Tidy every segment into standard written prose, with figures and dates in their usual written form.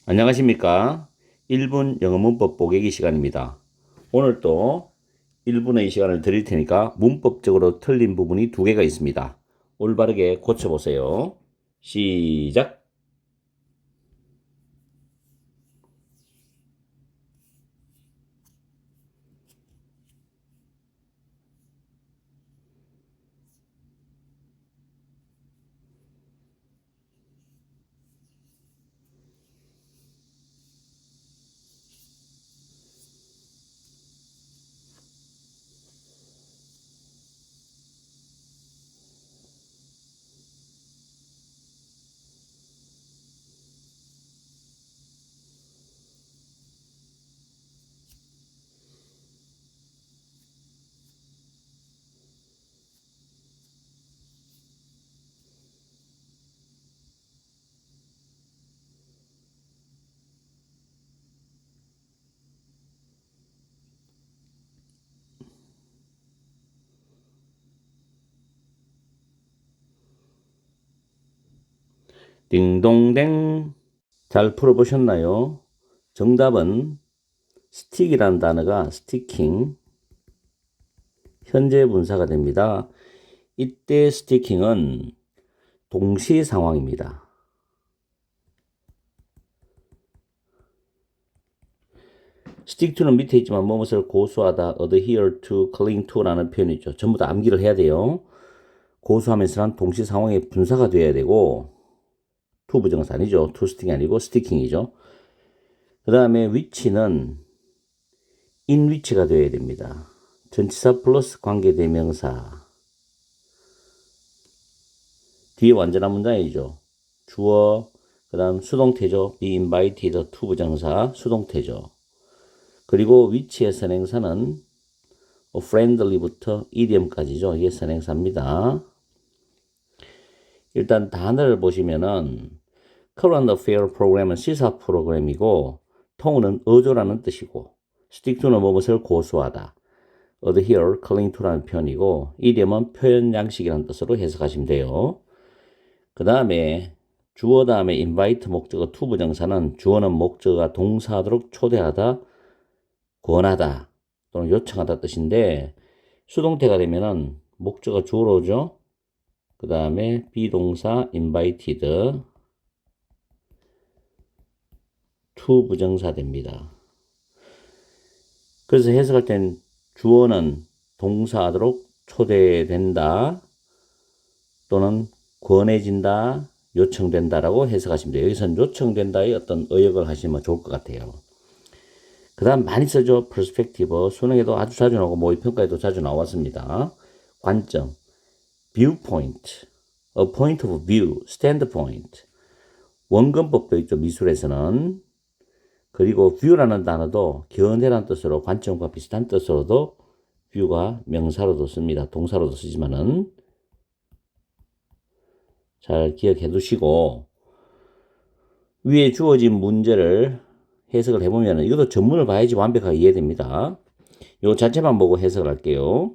안녕하십니까? 1분 영어 문법 보기 시간입니다. 오늘 또 1분의 시간을 드릴 테니까 문법적으로 틀린 부분이 두 개가 있습니다. 올바르게 고쳐보세요. 시작! 딩동댕. 잘 풀어보셨나요? 정답은 스틱이라는 단어가 스티킹, 현재 분사가 됩니다. 이때 스티킹은 동시 상황입니다. stick to는 밑에 있지만 무엇을 고수하다, adhere to, cling to라는 표현이죠. 전부 다 암기를 해야 돼요. 고수하면서는 동시 상황에 분사가 돼야 되고, to 부정사 아니죠. to sticking 아니고 sticking이죠. 그 다음에 which는 in which가 되어야 됩니다. 전치사 플러스 관계대명사. 뒤에 완전한 문장이죠. 주어, 그 다음 수동태죠. be invited to 부정사, 수동태죠. 그리고 which의 선행사는 friendly부터 idiom까지죠. 이게 선행사입니다. 일단 단어를 보시면은 current affair 프로그램은 시사 프로그램이고 to는 어조라는 뜻이고 stick to는 무엇을 고수하다, adhere, cling to라는 표현이고 idiom은 표현 양식이라는 뜻으로 해석하시면 돼요. 그 다음에 주어 다음에 invite 목적어 to 부정사는 주어는 목적어가 동사하도록 초대하다, 권하다 또는 요청하다 뜻인데 수동태가 되면은 목적어 주어로 오죠. 그 다음에 비동사 invited to 부정사 됩니다. 그래서 해석할 땐 주어는 동사하도록 초대된다 또는 권해진다, 요청된다라고 해석하시면 돼요. 여기서는 요청된다의 어떤 의역을 하시면 좋을 것 같아요. 그 다음 많이 쓰죠. perspective. 수능에도 아주 자주 나오고 모의평가에도 자주 나왔습니다. 관점, viewpoint, a point of view, standpoint. 원근법도 있죠. 미술에서는. 그리고 view라는 단어도 견해라는 뜻으로 관점과 비슷한 뜻으로도 view가 명사로도 씁니다. 동사로도 쓰지만은 잘 기억해 두시고 위에 주어진 문제를 해석을 해보면 이것도 전문을 봐야지 완벽하게 이해됩니다. 요 자체만 보고 해석을 할게요.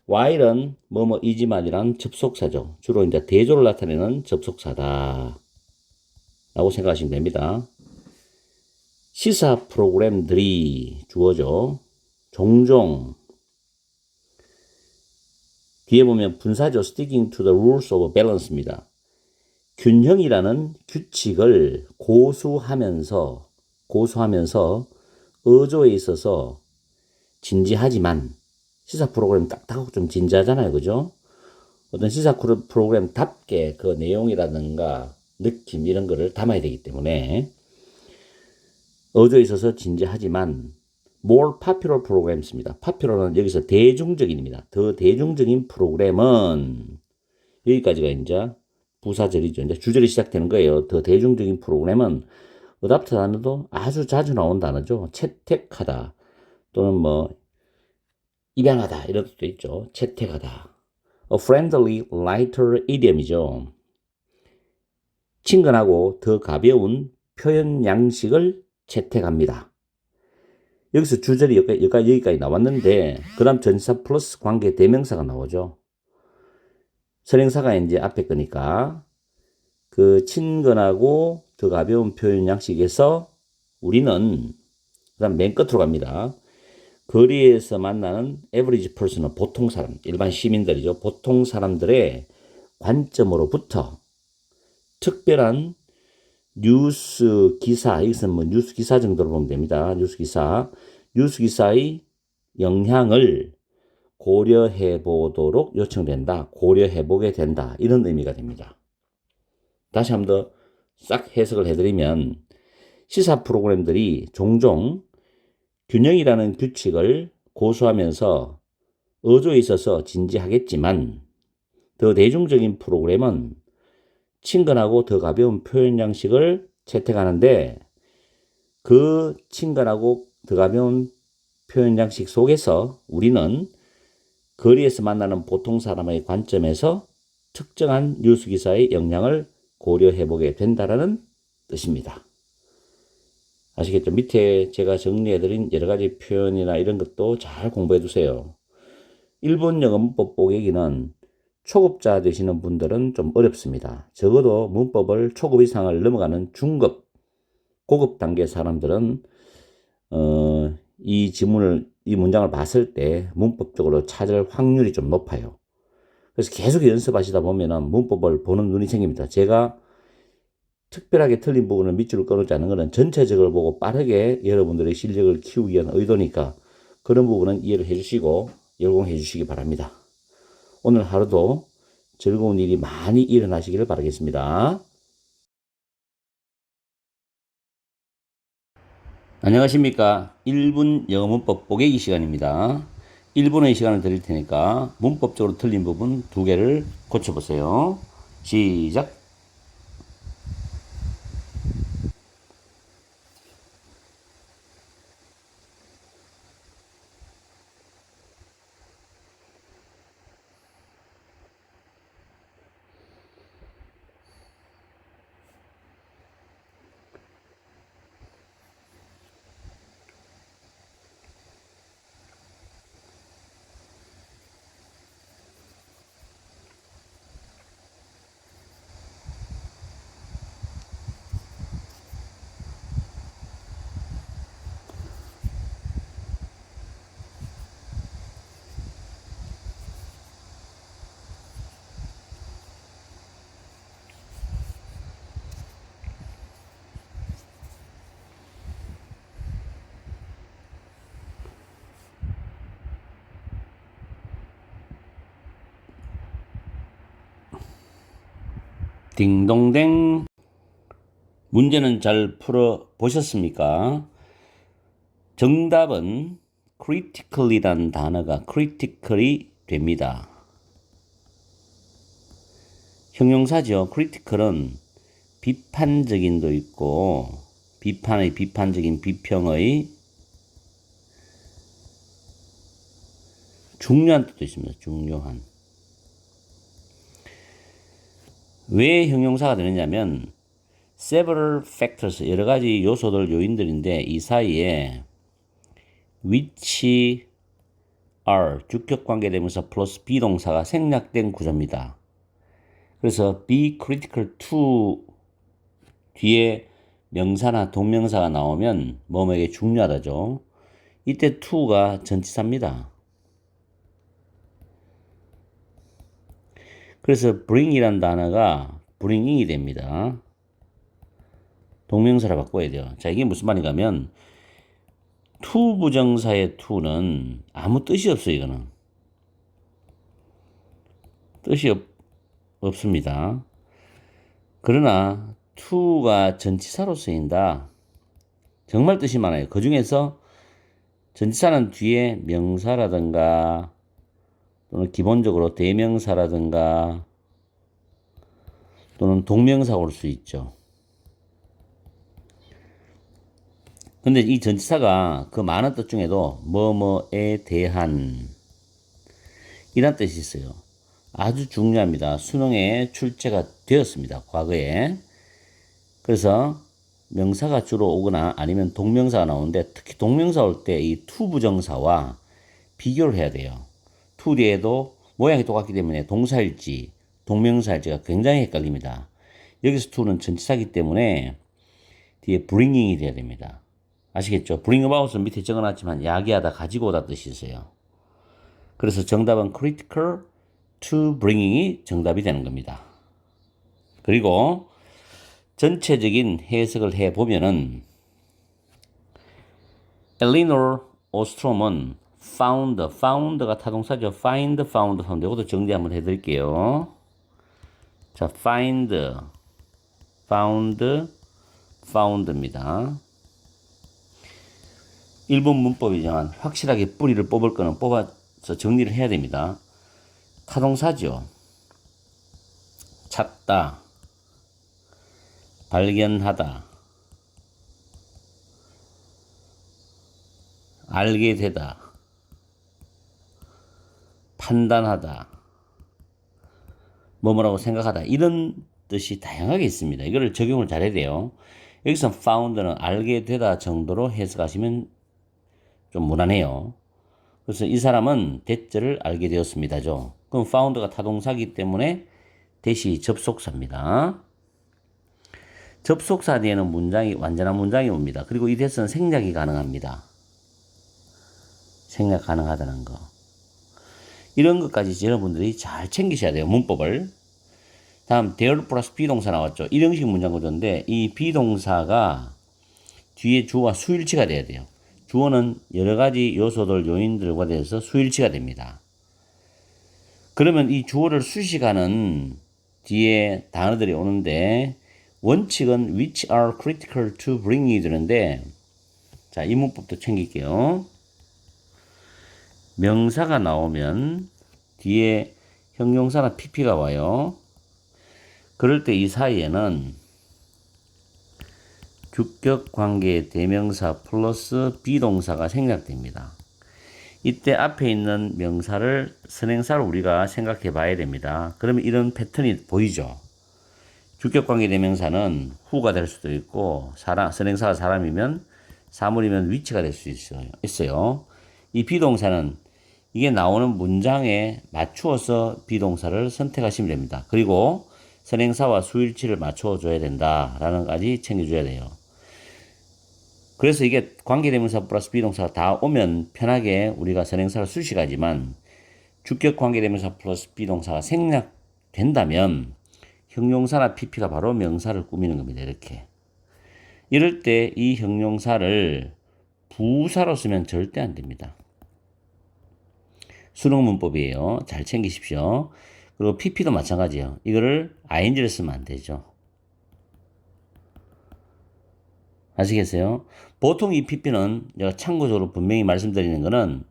while은 뭐뭐이지만이란 접속사죠. 주로 이제 대조를 나타내는 접속사다 라고 생각하시면 됩니다. 시사 프로그램들이 주어죠. 종종 뒤에 보면 분사죠. sticking to the rules of balance입니다. 균형이라는 규칙을 고수하면서 어조에 있어서 진지하지만 시사 프로그램 딱딱하고 좀 진지하잖아요. 그죠? 어떤 시사 프로그램답게 그 내용이라든가 느낌 이런 거를 담아야 되기 때문에 어조에 있어서 진지하지만 more popular programs입니다. popular은 여기서 대중적인입니다. 더 대중적인 프로그램은 여기까지가 이제 부사절이죠. 이제 주절이 시작되는 거예요. 더 대중적인 프로그램은 어답트 단어도 아주 자주 나온 단어죠. 채택하다 또는 뭐 입양하다 이런 뜻도 있죠. 채택하다. A friendly, lighter idiom이죠. 친근하고 더 가벼운 표현 양식을 채택합니다. 여기서 주절이 여기까지 나왔는데 그 다음 전치사 플러스 관계 대명사가 나오죠. 선행사가 이제 앞에 거니까 그 친근하고 더 가벼운 표현 양식에서 우리는 그다음 맨 끝으로 갑니다. 거리에서 만나는 average person은 보통 사람, 일반 시민들이죠. 보통 사람들의 관점으로부터 특별한 뉴스 기사, 이것은 뭐 뉴스 기사 정도로 보면 됩니다. 뉴스 기사의 영향을 고려해 보도록 요청된다. 고려해 보게 된다. 이런 의미가 됩니다. 다시 한 번 더 싹 해석을 해드리면 시사 프로그램들이 종종 균형이라는 규칙을 고수하면서 어조에 있어서 진지하겠지만 더 대중적인 프로그램은 친근하고 더 가벼운 표현 양식을 채택하는데 그 친근하고 더 가벼운 표현 양식 속에서 우리는 거리에서 만나는 보통 사람의 관점에서 특정한 뉴스 기사의 영향을 고려해 보게 된다라는 뜻입니다. 아시겠죠? 밑에 제가 정리해드린 여러 가지 표현이나 이런 것도 잘 공부해 두세요. 일본 영어 문법 보기는 초급자 되시는 분들은 좀 어렵습니다. 적어도 문법을 초급 이상을 넘어가는 중급, 고급 단계 사람들은 이 문장을 봤을 때 문법적으로 찾을 확률이 좀 높아요. 그래서 계속 연습하시다 보면은 문법을 보는 눈이 생깁니다. 제가 특별하게 틀린 부분을 밑줄을 끊지 않는 것은 전체적으로 보고 빠르게 여러분들의 실력을 키우기 위한 의도니까 그런 부분은 이해를 해주시고 열공해 주시기 바랍니다. 오늘 하루도 즐거운 일이 많이 일어나시기를 바라겠습니다. 안녕하십니까. 1분 영어 문법 보기 시간입니다. 1분의 시간을 드릴 테니까 문법적으로 틀린 부분 2개를 고쳐보세요. 시작. 딩동댕. 문제는 잘 풀어 보셨습니까? 정답은 critical이라는 단어가 critical이 됩니다. 형용사죠. critical은 비판적인도 있고 비판적인 비평의 중요한 뜻도 있습니다. 중요한. 왜 형용사가 되느냐면 several factors, 여러 가지 요소들, 요인들인데 이 사이에 which are 주격 관계대명사 플러스 비동사가 생략된 구조입니다. 그래서 be critical to 뒤에 명사나 동명사가 나오면 뭐뭐에게 중요하다죠. 이때 to가 전치사입니다. 그래서 bring이란 단어가 bringing이 됩니다. 동명사를 바꿔야 돼요. 자, 이게 무슨 말인가 하면 to 부정사의 to는 아무 뜻이 없어요. 이거는 뜻이 없습니다. 그러나 to가 전치사로 쓰인다. 정말 뜻이 많아요. 그 중에서 전치사는 뒤에 명사라든가 또는 기본적으로 대명사라든가 또는 동명사가 올 수 있죠. 근데 이 전치사가 그 많은 뜻 중에도 뭐뭐에 대한 이란 뜻이 있어요. 아주 중요합니다. 수능에 출제가 되었습니다. 과거에. 그래서 명사가 주로 오거나 아니면 동명사가 나오는데 특히 동명사 올 때 이 to 부정사와 비교를 해야 돼요. to 뒤에도 모양이 똑같기 때문에 동사일지 동명사일지가 굉장히 헷갈립니다. 여기서 to는 전치사이기 때문에 뒤에 bringing이 돼야 됩니다. 아시겠죠? bring about은 밑에 적어놨지만 야기하다, 가지고 오다 뜻이 있어요. 그래서 정답은 critical to bringing이 정답이 되는 겁니다. 그리고 전체적인 해석을 해보면은 엘리노르 오스트롬은 found가 타동사죠. find, found. 이것도 정리 한번 해드릴게요. 자, find, found입니다. 일본 문법이지만 확실하게 뿌리를 뽑을 거는 뽑아서 정리를 해야 됩니다. 타동사죠. 찾다, 발견하다, 알게 되다, 판단하다, 뭐라고 생각하다, 이런 뜻이 다양하게 있습니다. 이거를 적용을 잘해야 돼요. 여기서 found는 알게 되다 정도로 해석하시면 좀 무난해요. 그래서 이 사람은 대절을 알게 되었습니다죠. 그럼 found가 타동사이기 때문에 대시 접속사입니다. 접속사 뒤에는 문장이 완전한 문장이 옵니다. 그리고 이 대서는 생략이 가능합니다. 생략 가능하다는 거. 이런 것까지 여러분들이 잘 챙기셔야 돼요. 문법을. 다음 there 플러스 비동사 나왔죠. 이런 형식 문장 구조인데 이 비동사가 뒤에 주어와 수일치가 돼야 돼요. 주어는 여러 가지 요소들, 요인들과 대해서 수일치가 됩니다. 그러면 이 주어를 수식하는 뒤에 단어들이 오는데 원칙은 which are critical to bring이 되는데 자, 이 문법도 챙길게요. 명사가 나오면 뒤에 형용사나 PP가 와요. 그럴 때 이 사이에는 주격 관계 대명사 플러스 비동사가 생략됩니다. 이때 앞에 있는 명사를 선행사로 우리가 생각해 봐야 됩니다. 그러면 이런 패턴이 보이죠. 주격 관계 대명사는 who가 될 수도 있고 선행사가 사람이면 사물이면 which가 될 수 있어요. 이 비동사는 이게 나오는 문장에 맞추어서 비동사를 선택하시면 됩니다. 그리고 선행사와 수일치를 맞춰줘야 된다라는 까지 챙겨줘야 돼요. 그래서 이게 관계대명사 플러스 비동사가 다 오면 편하게 우리가 선행사를 수식하지만 주격 관계대명사 플러스 비동사가 생략된다면 형용사나 PP가 바로 명사를 꾸미는 겁니다. 이렇게. 이럴 때 이 형용사를 부사로 쓰면 절대 안 됩니다. 수능 문법이에요. 잘 챙기십시오. 그리고 PP도 마찬가지예요. 이거를 ing를 쓰면 안 되죠. 아시겠어요? 보통 이 PP는 제가 참고적으로 분명히 말씀드리는 거는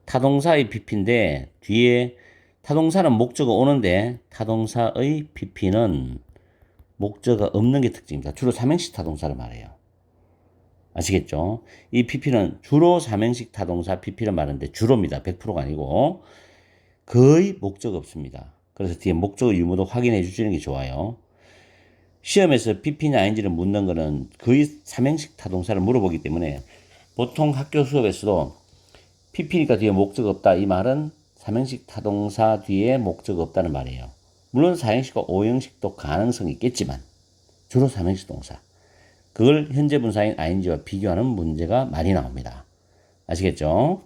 타동사의 PP인데 뒤에 타동사는 목적어 오는데 타동사의 PP는 목적어가 없는 게 특징입니다. 주로 삼행식 타동사를 말해요. 아시겠죠? 이 PP는 주로 삼행식 타동사 PP를 말하는데 주로입니다. 100%가 아니고 거의 목적어 없습니다. 그래서 뒤에 목적어 유무도 확인해 주시는 게 좋아요. 시험에서 PP냐 ing를 묻는 거는 거의 삼행식 타동사를 물어보기 때문에 보통 학교 수업에서도 PP니까 뒤에 목적어 없다. 이 말은 삼행식 타동사 뒤에 목적어 없다는 말이에요. 물론 사행식과 오형식도 가능성이 있겠지만 주로 삼행식 동사. 그걸 현재 분사인 ing와 비교하는 문제가 많이 나옵니다. 아시겠죠?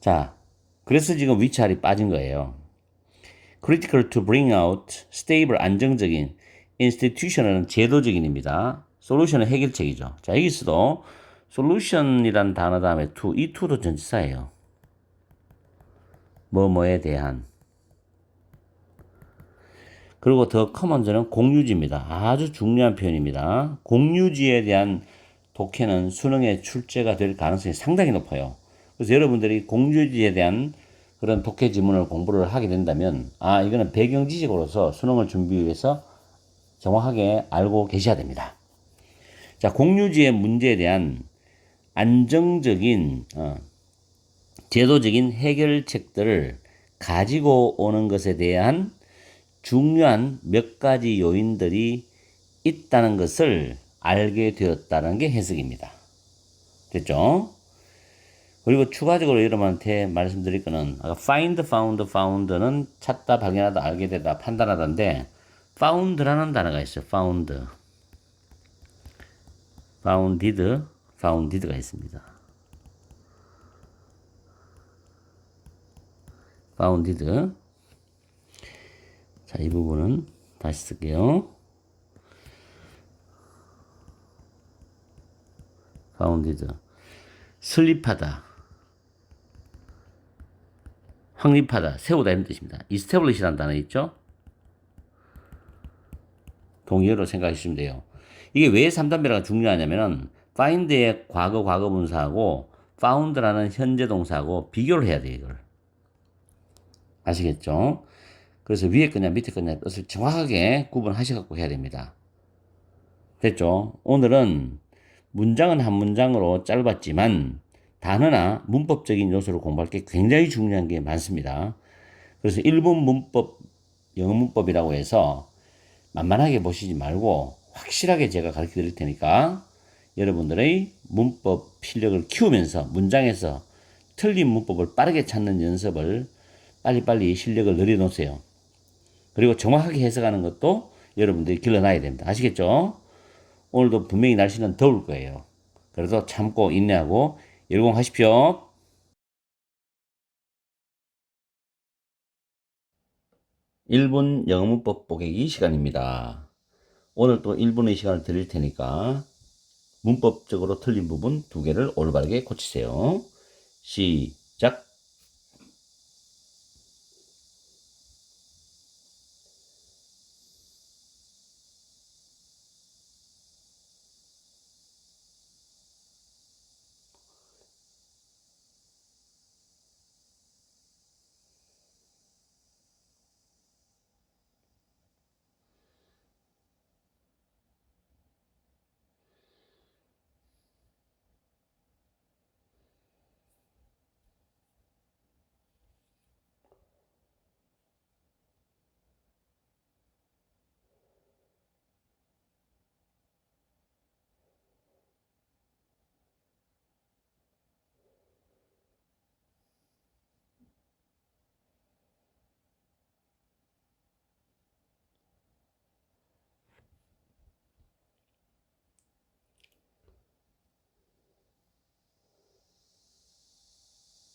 자, 그래서 지금 위치알이 빠진 거예요. critical to bring out stable 안정적인 institution은 제도적인입니다. solution은 해결책이죠. 자, 여기서도 solution이란 단어 다음에 to, 이 to도 전치사예요. 뭐뭐에 대한. 그리고 더 커먼즈는 공유지입니다. 아주 중요한 표현입니다. 공유지에 대한 독해는 수능에 출제가 될 가능성이 상당히 높아요. 그래서 여러분들이 공유지에 대한 그런 독해 지문을 공부를 하게 된다면 이거는 배경 지식으로서 수능을 준비 위해서 정확하게 알고 계셔야 됩니다. 자, 공유지의 문제에 대한 안정적인 제도적인 해결책들을 가지고 오는 것에 대한 중요한 몇 가지 요인들이 있다는 것을 알게 되었다는 게 해석입니다. 됐죠? 그리고 추가적으로 여러분한테 말씀드릴 거는 아까 find, found, found는 찾다, 발견하다, 알게 되다, 판단하다인데 found라는 단어가 있어요. founded가 있습니다. founded. 자, 이 부분은 다시 쓸게요. founded. 설립하다, 확립하다, 세우다 이런 뜻입니다. establish라는 단어 있죠? 동의어로 생각하시면 돼요. 이게 왜 3단배라가 중요하냐면은 find의 과거분사하고 found라는 현재 동사하고 비교를 해야 돼요, 이걸. 아시겠죠? 그래서 위에 거냐 밑에 거냐 뜻을 정확하게 구분하셔갖고 해야 됩니다. 됐죠? 오늘은 문장은 한 문장으로 짧았지만 단어나 문법적인 요소를 공부할 게 굉장히 중요한 게 많습니다. 그래서 1분 문법, 영어 문법이라고 해서 만만하게 보시지 말고 확실하게 제가 가르쳐 드릴 테니까 여러분들의 문법 실력을 키우면서 문장에서 틀린 문법을 빠르게 찾는 연습을 빨리빨리 실력을 늘려놓으세요. 그리고 정확하게 해석하는 것도 여러분들이 길러놔야 됩니다. 아시겠죠? 오늘도 분명히 날씨는 더울 거예요. 그래서 참고 인내하고 열공하십시오. 1분 영어 문법 보기 시간입니다. 오늘 또 1분의 시간을 드릴 테니까 문법적으로 틀린 부분 2개를 올바르게 고치세요. 시작.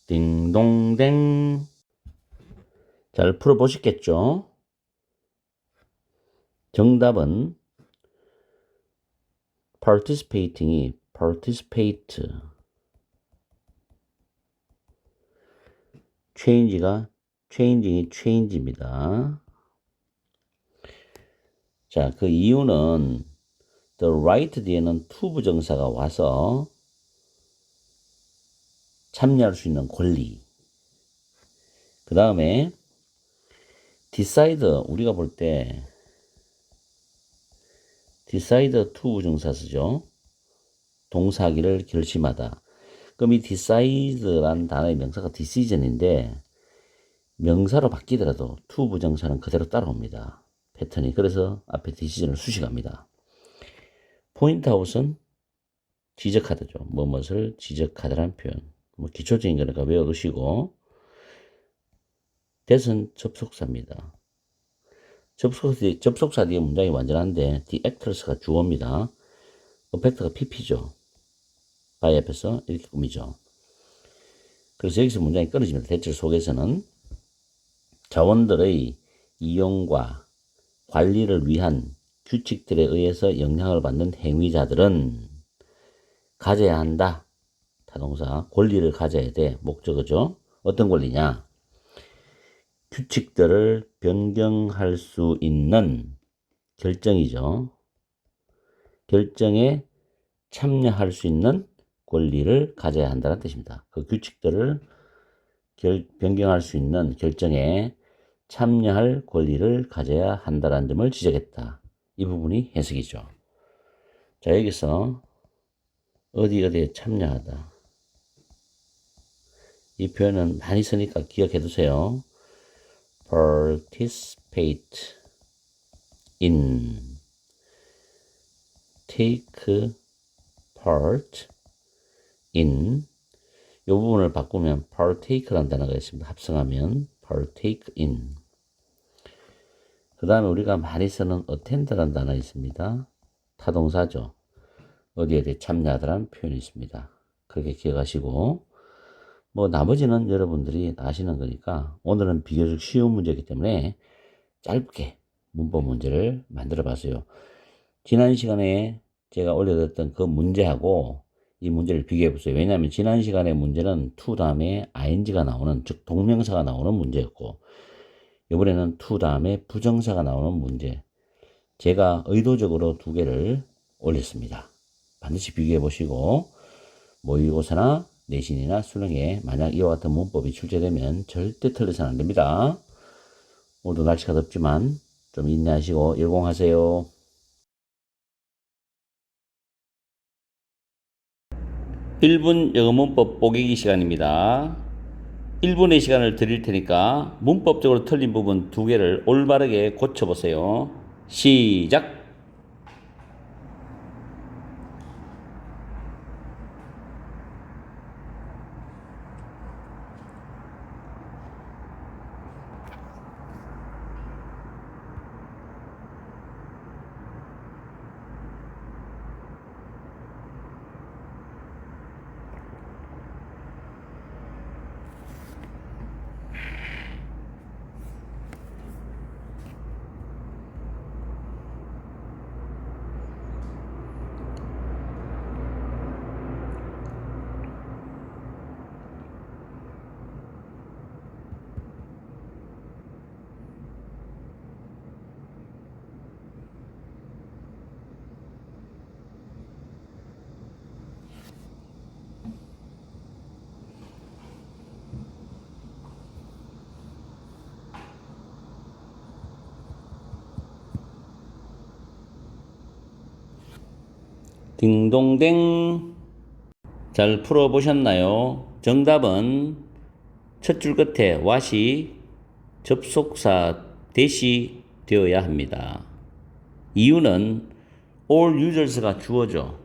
딩동댕. 잘 풀어보셨겠죠? 정답은 participating이 participate, change가 changing이 change입니다. 자, 그 이유는 the right 뒤에는 to 부정사가 와서 참여할 수 있는 권리. 그 다음에 decide, 우리가 볼 때 decide to 부정사 쓰죠. 동사하기를 결심하다. 그럼 이 decide란 단어의 명사가 decision인데 명사로 바뀌더라도 to 부정사는 그대로 따라옵니다. 패턴이. 그래서 앞에 decision을 수식합니다. 포인트아웃은 지적하다죠. 무엇을 지적하다라는 표현. 뭐 기초적인 거니까 외워두시고. that은 접속사입니다. 접속사 뒤에 문장이 완전한데 the actors가 주어입니다. 어펙트가 pp죠. by 앞에서 이렇게 꾸미죠. 그래서 여기서 문장이 끊어집니다. 대체 속에서는 자원들의 이용과 관리를 위한 규칙들에 의해서 영향을 받는 행위자들은 가져야 한다. 타동사 권리를 가져야 돼. 목적어죠. 어떤 권리냐? 규칙들을 변경할 수 있는 결정이죠. 결정에 참여할 수 있는 권리를 가져야 한다는 뜻입니다. 그 규칙들을 변경할 수 있는 결정에 참여할 권리를 가져야 한다는 점을 지적했다. 이 부분이 해석이죠. 자, 여기서 어디에 참여하다. 이 표현은 많이 쓰니까 기억해 두세요. participate in, take part in, 이 부분을 바꾸면 partake라는 단어가 있습니다. 합성하면 partake in. 그 다음에 우리가 많이 쓰는 attend라는 단어 있습니다. 타동사죠. 어디에 대해 참여하다라는 표현이 있습니다. 그렇게 기억하시고, 뭐 나머지는 여러분들이 아시는 거니까 오늘은 비교적 쉬운 문제이기 때문에 짧게 문법 문제를 만들어 봤어요. 지난 시간에 제가 올려드렸던 그 문제하고 이 문제를 비교해 보세요. 왜냐하면 지난 시간에 문제는 to 다음에 ing가 나오는, 즉 동명사가 나오는 문제였고, 이번에는 to 다음에 부정사가 나오는 문제. 제가 의도적으로 두 개를 올렸습니다. 반드시 비교해 보시고, 모의고사나 내신이나 수능에 만약 이와 같은 문법이 출제되면 절대 틀려서는 안 됩니다. 오늘도 날씨가 덥지만 좀 인내하시고 열공하세요. 1분 영어 문법 보기 시간입니다. 1분의 시간을 드릴 테니까 문법적으로 틀린 부분 두 개를 올바르게 고쳐보세요. 시작! 딩동댕. 잘 풀어보셨나요? 정답은 첫 줄 끝에 what이 접속사 대시 되어야 합니다. 이유는 all users가 주어죠.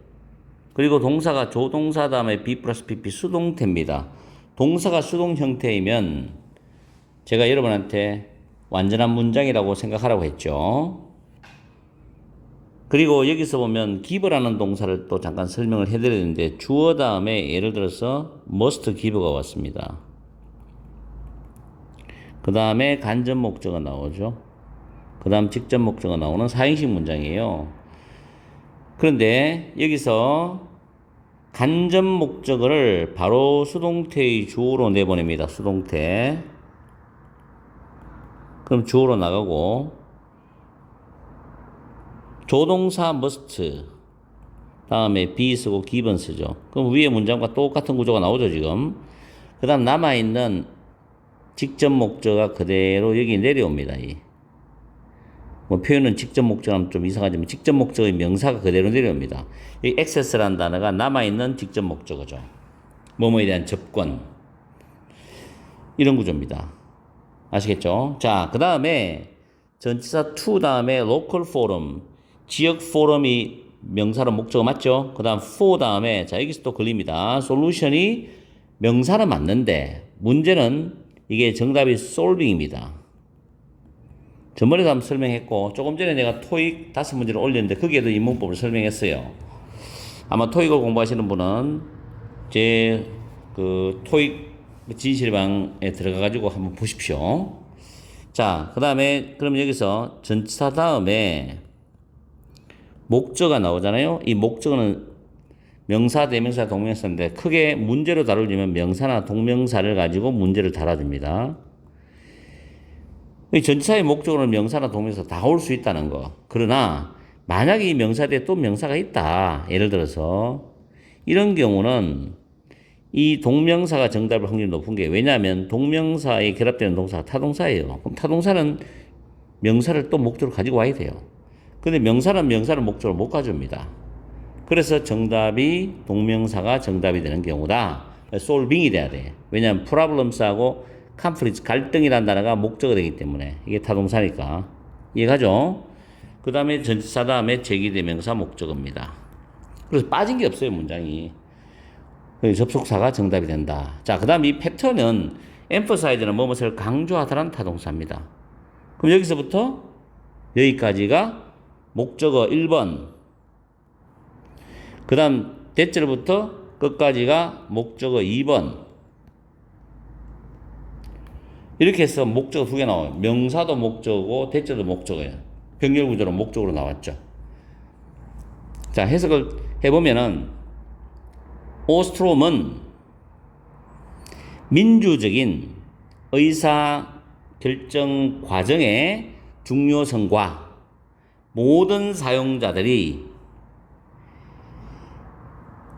그리고 동사가 조동사 다음에 be 플러스 pp 수동태입니다. 동사가 수동 형태이면 제가 여러분한테 완전한 문장이라고 생각하라고 했죠. 그리고 여기서 보면 give라는 동사를 또 잠깐 설명을 해드렸는데 주어 다음에 예를 들어서 must give가 왔습니다. 그 다음에 간접 목적어 나오죠. 그 다음 직접 목적어 나오는 사행식 문장이에요. 그런데 여기서 간접 목적어를 바로 수동태의 주어로 내보냅니다. 수동태. 그럼 주어로 나가고 조동사 must 다음에 be 쓰고 given 쓰죠. 그럼 위에 문장과 똑같은 구조가 나오죠 지금. 그 다음 남아있는 직접 목적어가 그대로 여기 내려옵니다. 뭐 표현은 직접 목적어는 좀 이상하지만 직접 목적어의 명사가 그대로 내려옵니다. 이 access라는 단어가 남아있는 직접 목적어죠. 뭐뭐에 대한 접근. 이런 구조입니다. 아시겠죠? 자, 그 다음에 전치사 to 다음에 local forum, 지역 포럼이 명사로 목적어 맞죠? 그 다음 for 다음에 자 여기서 또 걸립니다. solution이 명사는 맞는데 문제는 이게 정답이 solving입니다. 저번에도 한번 설명했고 조금 전에 내가 토익 5문제를 올렸는데 거기에도 이 문법을 설명했어요. 아마 토익을 공부하시는 분은 제 그 토익 진실방에 들어가가지고 한번 보십시오. 자, 그 다음에 그럼 여기서 전치사 다음에 목적어가 나오잖아요. 이 목적어는 명사, 대명사, 동명사인데 크게 문제로 다루려면 명사나 동명사를 가지고 문제를 달아줍니다. 이 전치사의 목적어는 명사나 동명사 다 올 수 있다는 거. 그러나 만약에 이 명사 뒤에 또 명사가 있다. 예를 들어서 이런 경우는 이 동명사가 정답일 확률이 높은 게 왜냐하면 동명사에 결합되는 동사가 타동사예요. 그럼 타동사는 명사를 또 목적으로 가지고 와야 돼요. 근데 명사는 명사를 목적으로 못 가져옵니다. 그래서 정답이 동명사가 정답이 되는 경우다. solving이 돼야 돼. 왜냐하면 problems하고 conflict, 갈등이라는 단어가 목적어가 되기 때문에 이게 타동사니까. 이해가죠? 그 다음에 전치사 다음에 제기대명사 목적어입니다. 그래서 빠진 게 없어요, 문장이. 접속사가 정답이 된다. 자, 그 다음 이 패턴은 emphasize는 뭐뭇을 강조하다라는 타동사입니다. 그럼 여기서부터 여기까지가 목적어 1번. 그 다음 대절부터 끝까지가 목적어 2번. 이렇게 해서 목적어 2개 나와요. 명사도 목적어고 대절도 목적어예요. 병렬 구조로 목적으로 나왔죠. 자, 해석을 해보면은 오스트롬은 민주적인 의사 결정 과정의 중요성과 모든 사용자들이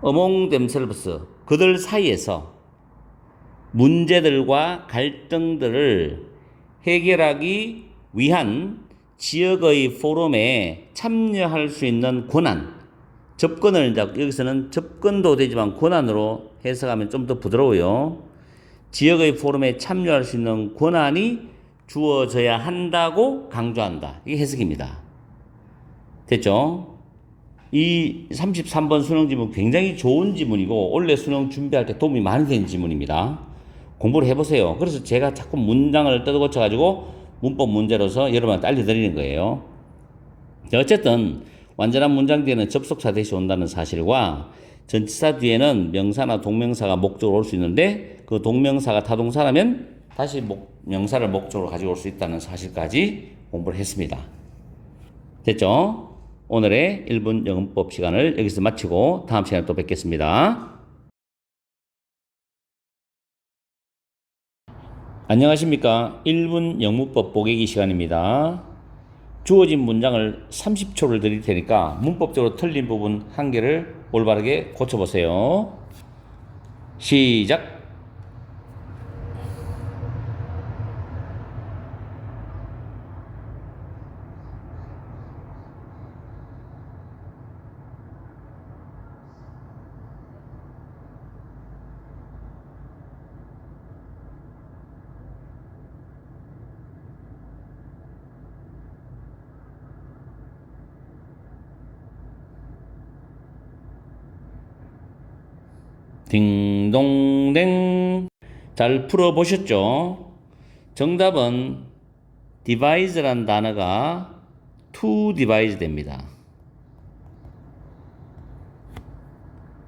among themselves 그들 사이에서 문제들과 갈등들을 해결하기 위한 지역의 포럼에 참여할 수 있는 권한, 접근을 이제 여기서는 접근도 되지만 권한으로 해석하면 좀 더 부드러워요. 지역의 포럼에 참여할 수 있는 권한이 주어져야 한다고 강조한다. 이게 해석입니다. 됐죠? 이 33번 수능 지문 굉장히 좋은 지문이고 원래 수능 준비할 때 도움이 많이 되는 지문입니다. 공부를 해보세요. 그래서 제가 자꾸 문장을 뜯어고쳐가지고 문법 문제로서 여러분한테 알려드리는 거예요. 어쨌든 완전한 문장 뒤에는 접속사 대시 온다는 사실과 전치사 뒤에는 명사나 동명사가 목적으로 올 수 있는데 그 동명사가 타동사라면 다시 명사를 목적으로 가지고 올 수 있다는 사실까지 공부를 했습니다. 됐죠? 오늘의 1분 영문법 시간을 여기서 마치고 다음 시간에 또 뵙겠습니다. 안녕하십니까. 1분 영문법 보기기 시간입니다. 주어진 문장을 30초를 드릴 테니까 문법적으로 틀린 부분 한 개를 올바르게 고쳐보세요. 시작. 딩동댕. 잘 풀어보셨죠? 정답은 devise란 단어가 to devise 됩니다.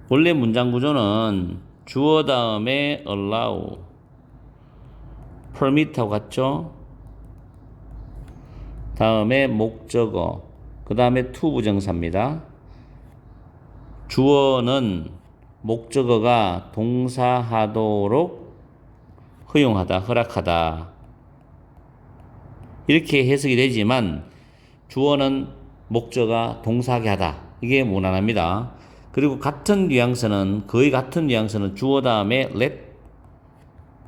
원래 문장 구조는 주어 다음에 allow, permit하고 같죠? 다음에 목적어, 그 다음에 to 부정사입니다. 주어는 목적어가 동사하도록 허용하다, 허락하다 이렇게 해석이 되지만 주어는 목적어가 동사하게 하다. 이게 무난합니다. 그리고 같은 뉘앙스는 거의 같은 뉘앙스는 주어 다음에 let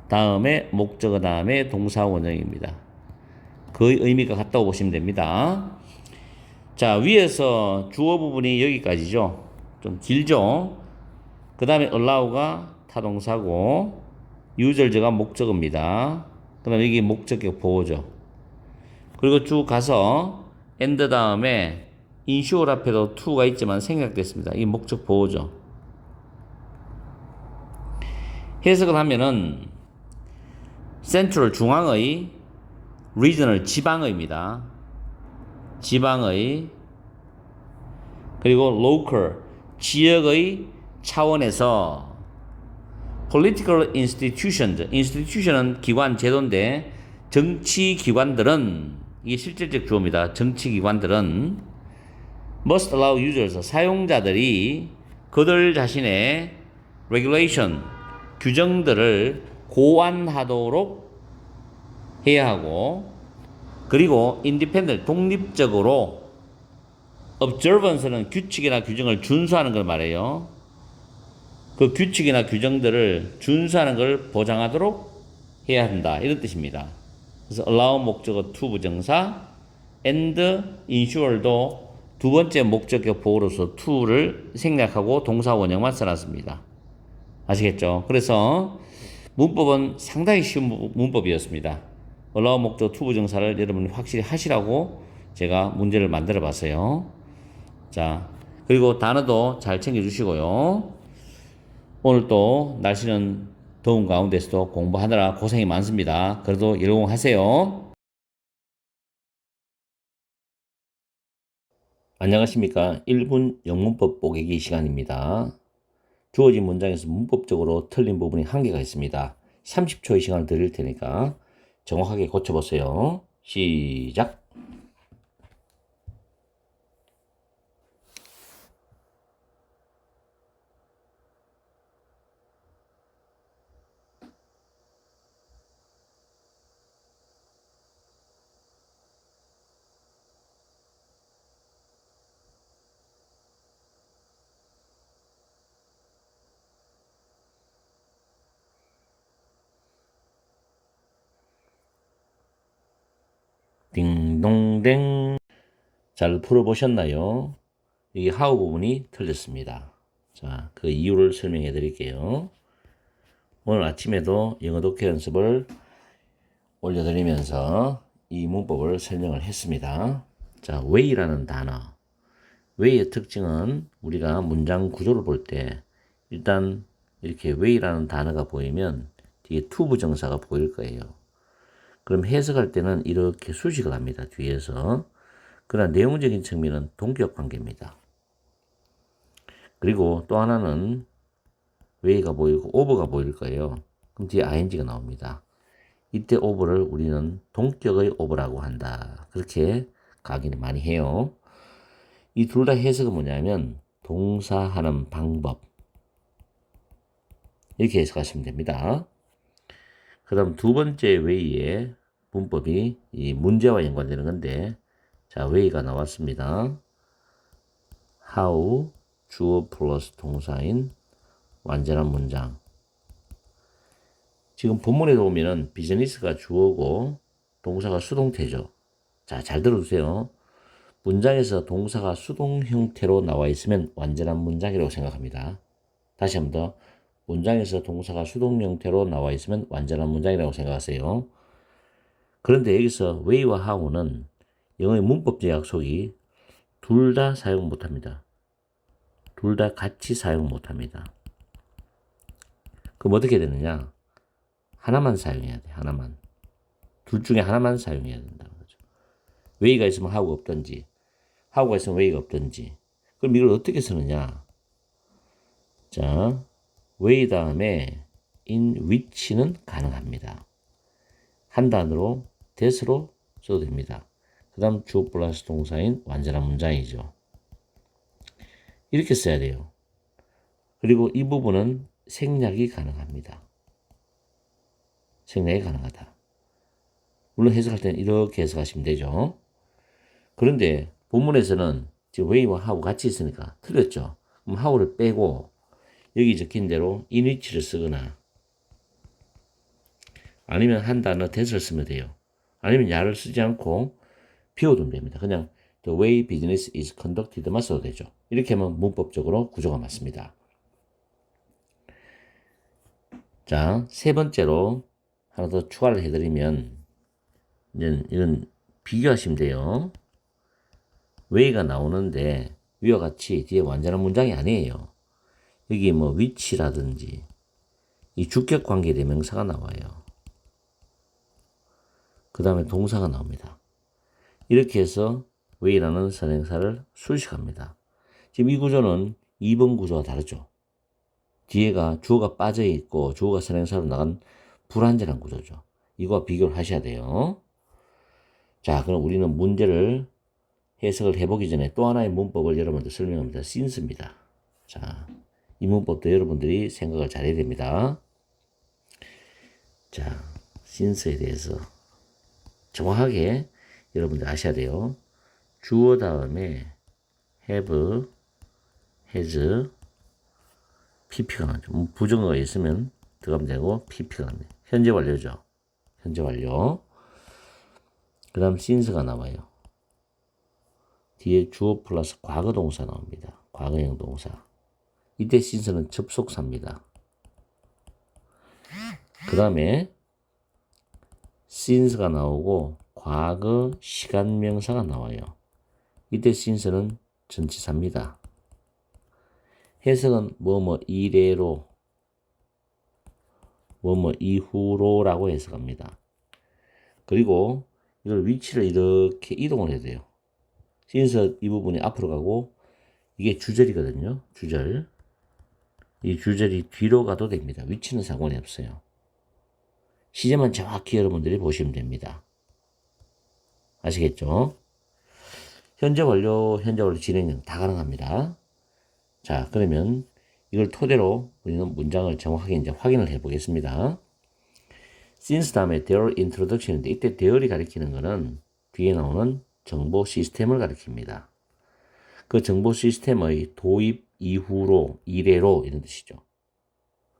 다음에 목적어 다음에 동사 원형입니다. 거의 의미가 같다고 보시면 됩니다. 자, 위에서 주어 부분이 여기까지죠. 좀 길죠. 그 다음에 allow가 타동사고 user가 목적어입니다. 그 다음에 여기 목적격 보호죠. 그리고 쭉 가서 and 다음에 ensure 앞에도 to가 있지만 생략됐습니다. 이 목적 보호죠. 해석을 하면은 central 중앙의, regional 지방의입니다. 지방의, 그리고 local 지역의 차원에서 political institution은 기관, 제도인데 정치 기관들은 이게 실질적 주어입니다. 정치 기관들은 must allow users 사용자들이 그들 자신의 regulation 규정들을 고안하도록 해야 하고 그리고 independent 독립적으로 observance는 규칙이나 규정을 준수하는 걸 말해요. 그 규칙이나 규정들을 준수하는 걸 보장하도록 해야 한다. 이런 뜻입니다. 그래서 allow 목적어 to 부정사 and ensure도 두 번째 목적격 보호로서 to를 생략하고 동사 원형만 써놨습니다. 아시겠죠? 그래서 문법은 상당히 쉬운 문법이었습니다. allow 목적어 to 부정사를 여러분이 확실히 하시라고 제가 문제를 만들어 봤어요. 자, 그리고 단어도 잘 챙겨주시고요. 오늘 또 날씨는 더운 가운데서도 공부하느라 고생이 많습니다. 그래도 열공하세요. 안녕하십니까. 1분 영문법 보기기 시간입니다. 주어진 문장에서 문법적으로 틀린 부분이 한 개가 있습니다. 30초의 시간을 드릴 테니까 정확하게 고쳐보세요. 시작. 딩동댕. 잘 풀어보셨나요? 이 how 부분이 틀렸습니다. 자, 그 이유를 설명해 드릴게요. 오늘 아침에도 영어 독해 연습을 올려드리면서 이 문법을 설명을 했습니다. 자, way라는 단어. way의 특징은 우리가 문장 구조를 볼 때 일단 이렇게 way라는 단어가 보이면 뒤에 to 부정사가 보일 거예요. 그럼 해석할 때는 이렇게 수식을 합니다. 뒤에서. 그러나 내용적인 측면은 동격 관계입니다. 그리고 또 하나는 way가 보이고 over가 보일 거예요. 그럼 뒤에 ing가 나옵니다. 이때 over를 우리는 동격의 over라고 한다. 그렇게 강의를 많이 해요. 이 둘 다 해석은 뭐냐면 동사하는 방법. 이렇게 해석하시면 됩니다. 그 다음 두 번째 way의 문법이 이 문제와 연관되는 건데, 자, way가 나왔습니다. how, 주어 플러스 동사인 완전한 문장. 지금 본문에 보면은 비즈니스가 주어고 동사가 수동태죠. 자, 잘 들어주세요. 문장에서 동사가 수동 형태로 나와 있으면 완전한 문장이라고 생각합니다. 다시 한번 더. 문장에서 동사가 수동 형태로 나와 있으면 완전한 문장이라고 생각하세요. 그런데 여기서 way와 how는 영어의 문법적 약속이 둘 다 사용 못합니다. 둘 다 같이 사용 못합니다. 그럼 어떻게 되느냐? 하나만 사용해야 돼. 하나만. 둘 중에 하나만 사용해야 된다는 거죠. way가 있으면 how가 없든지, how가 있으면 way가 없든지. 그럼 이걸 어떻게 쓰느냐? 자, way 다음에 in which는 가능합니다. 한 단어로 that으로 써도 됩니다. 그 다음 주어 플러스 동사인 완전한 문장이죠. 이렇게 써야 돼요. 그리고 이 부분은 생략이 가능합니다. 생략이 가능하다. 물론 해석할 때는 이렇게 해석하시면 되죠. 그런데 본문에서는 지금 way와 how 같이 있으니까 틀렸죠. 그럼 how를 빼고 여기 적힌 대로 in which를 쓰거나 아니면 한 단어 that을 쓰면 돼요. 아니면 야를 쓰지 않고 비워두면 됩니다. 그냥 the way business is conducted만 써도 되죠. 이렇게 하면 문법적으로 구조가 맞습니다. 자, 세 번째로 하나 더 추가를 해드리면 이건 비교하시면 돼요. way가 나오는데 위와 같이 뒤에 완전한 문장이 아니에요. 여기 뭐 which라든지 이 주격 관계 대명사가 나와요. 그 다음에 동사가 나옵니다. 이렇게 해서 way라는 선행사를 수식합니다. 지금 이 구조는 2번 구조와 다르죠. 뒤에가 주어가 빠져 있고 주어가 선행사로 나간 불완전한 구조죠. 이거와 비교를 하셔야 돼요. 자, 그럼 우리는 문제를 해석을 해보기 전에 또 하나의 문법을 여러분들 설명합니다. since입니다. 자, 이 문법도 여러분들이 생각을 잘해야 됩니다. 자, since에 대해서 정확하게 여러분들 아셔야 돼요. 주어 다음에 have, has, pp가 나죠. 부정어가 있으면 들어가면 되고 pp가 나네. 현재 완료죠. 현재 완료. 그 다음 since가 나와요. 뒤에 주어 플러스 과거 동사 나옵니다. 과거형 동사. 이때 since는 접속사입니다. 그 다음에 since가 나오고 과거 시간명사가 나와요. 이때 since는 전치사입니다. 해석은 뭐뭐 이래로 뭐뭐 이후로라고 해석합니다. 그리고 이걸 위치를 이렇게 이동을 해야 돼요. since 이 부분이 앞으로 가고 이게 주절이거든요. 주절. 이 주절이 뒤로 가도 됩니다. 위치는 상관이 없어요. 시제만 정확히 여러분들이 보시면 됩니다. 아시겠죠? 현재 완료, 현재 완료 진행은 다 가능합니다. 자, 그러면 이걸 토대로 우리는 문장을 정확하게 이제 확인을 해 보겠습니다. since 다음에 their introduction인데 이때 there이 가리키는 것은 뒤에 나오는 정보 시스템을 가리킵니다. 그 정보 시스템의 도입 이후로, 이래로 이런 뜻이죠.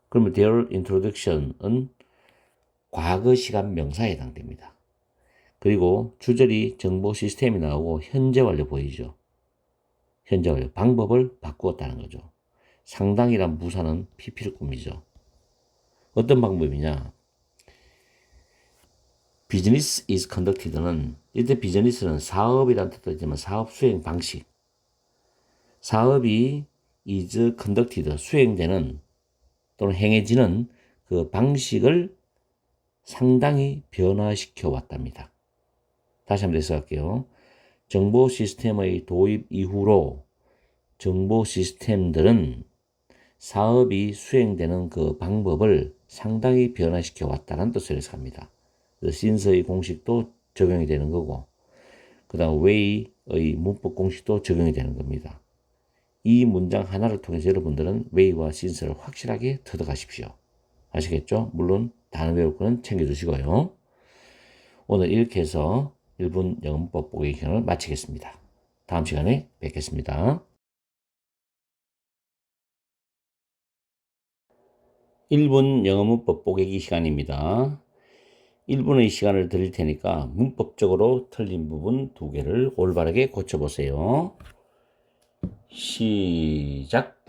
그러면 their introduction은 과거 시간 명사에 해당됩니다. 그리고 주절이 정보 시스템이 나오고 현재 완료 보이죠. 현재 완료. 방법을 바꾸었다는 거죠. 상당이란 부사는 PP를 꾸미죠. 어떤 방법이냐? Business is conducted는 이때 비즈니스는 사업이란 뜻도 있지만 사업 수행 방식. 사업이 is conducted 수행되는 또는 행해지는 그 방식을 상당히 변화시켜 왔답니다. 다시 한번 해석할게요. 정보 시스템의 도입 이후로 정보 시스템들은 사업이 수행되는 그 방법을 상당히 변화시켜 왔다는 뜻을 해석합니다. since의 공식도 적용이 되는 거고 그 다음 way의 문법 공식도 적용이 되는 겁니다. 이 문장 하나를 통해서 여러분들은 way와 since를 확실하게 터득하십시오. 아시겠죠? 물론 단어 배울 거는 챙겨주시고요. 오늘 이렇게 해서 1분 영어문법 보기 시간을 마치겠습니다. 다음 시간에 뵙겠습니다. 1분 영어문법 보기 시간입니다. 1분의 시간을 드릴 테니까 문법적으로 틀린 부분 2개를 올바르게 고쳐보세요. 시작.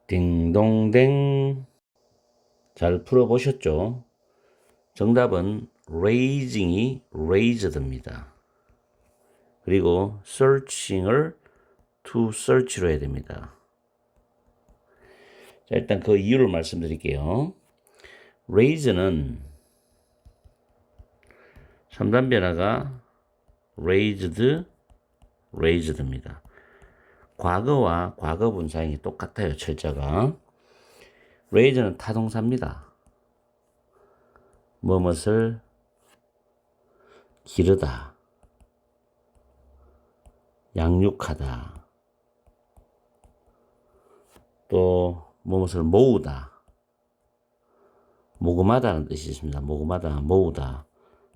딩동댕. 잘 풀어보셨죠? 정답은 raising이 raised입니다. 그리고 searching을 to search로 해야 됩니다. 자, 일단 그 이유를 말씀드릴게요. raise는 3단 변화가 raised, raised입니다. 과거와 과거 분사형이 똑같아요. 철자가. raise는 타동사입니다. 무엇을 기르다, 양육하다, 또 무엇을 모으다, 모금하다는 뜻이 있습니다. 모금하다, 모으다.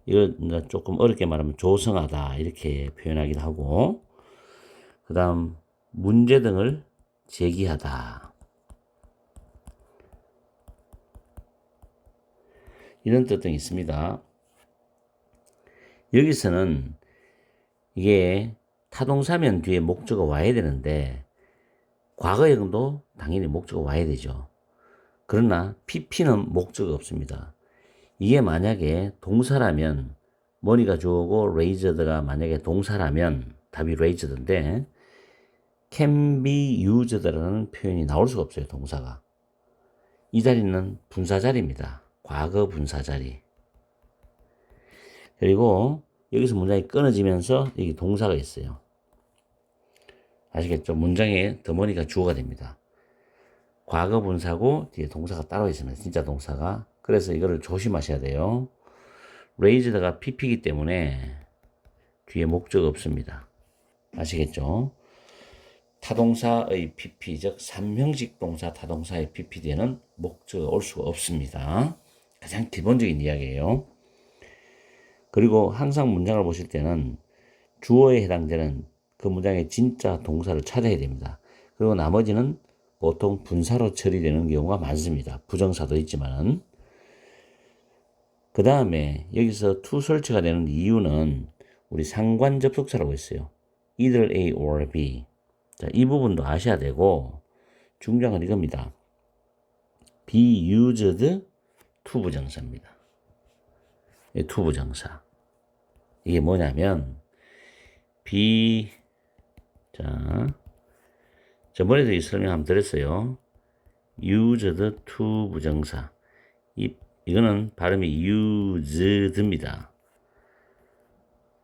이걸 조금 어렵게 말하면 조성하다 이렇게 표현하기도 하고, 그 다음 문제 등을 제기하다 이런 뜻 등이 있습니다. 여기서는 이게 타동사면 뒤에 목적어 와야 되는데 과거형도 당연히 목적어 와야 되죠. 그러나 PP는 목적어 없습니다. 이게 만약에 동사라면 머니가 주어고 raised가 만약에 동사라면 답이 raised인데 can be used라는 표현이 나올 수가 없어요. 동사가. 이 자리는 분사 자리입니다. 과거 분사 자리. 그리고 여기서 문장이 끊어지면서 여기 동사가 있어요. 아시겠죠? 문장에 더머니가 주어가 됩니다. 과거 분사고 뒤에 동사가 따로 있습니다. 진짜 동사가. 그래서 이거를 조심하셔야 돼요. raised가 pp이기 때문에 뒤에 목적 없습니다. 아시겠죠? 타동사의 pp, 즉 삼형식 동사 타동사의 pp 뒤에는 목적이 올 수가 없습니다. 가장 기본적인 이야기예요. 그리고 항상 문장을 보실 때는 주어에 해당되는 그 문장의 진짜 동사를 찾아야 됩니다. 그리고 나머지는 보통 분사로 처리되는 경우가 많습니다. 부정사도 있지만은. 그 다음에 여기서 to 설치가 되는 이유는 우리 상관 접속사라고 했어요. either A or B. 자, 이 부분도 아셔야 되고, 중요한 건 이겁니다. be used to 부정사입니다. to 부정사. 이게 뭐냐면, 자, 저번에도 이 설명 한번 드렸어요. used to 부정사. 이거는 발음이 used입니다.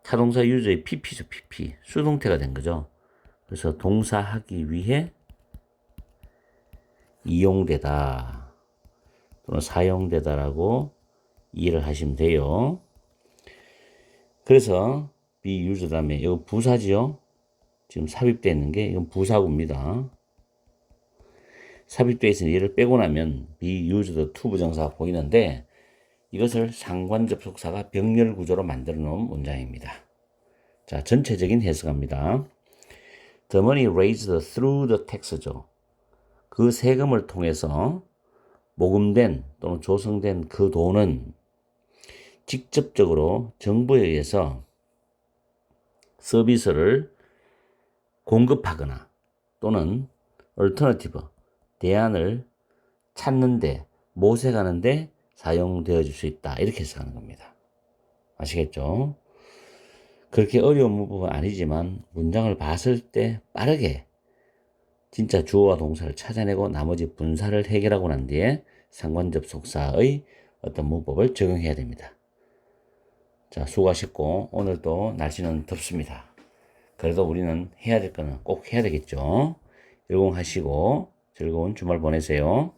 타동사 use의 pp죠, pp. 수동태가 된 거죠. 그래서 동사 하기 위해 이용되다 또는 사용되다라고 이해를 하시면 돼요. 그래서 be used 다음에 이거 부사지요. 지금 삽입되어 있는 게 이건 부사구입니다. 삽입되어 있으니 얘를 빼고 나면 be used to 부정사가 보이는데 이것을 상관 접속사가 병렬 구조로 만들어 놓은 문장입니다. 자, 전체적인 해석합니다. The money raised through the tax죠. 그 세금을 통해서 모금된 또는 조성된 그 돈은 직접적으로 정부에 의해서 서비스를 공급하거나 또는 alternative, 대안을 찾는데, 모색하는데 사용되어 줄 수 있다. 이렇게 해석하는 겁니다. 아시겠죠? 그렇게 어려운 부분은 아니지만 문장을 봤을 때 빠르게 진짜 주어와 동사를 찾아내고 나머지 분사를 해결하고 난 뒤에 상관접속사의 어떤 문법을 적용해야 됩니다. 자, 수고하셨고 오늘도 날씨는 덥습니다. 그래도 우리는 해야 될 거는 꼭 해야 되겠죠. 열공하시고 즐거운 주말 보내세요.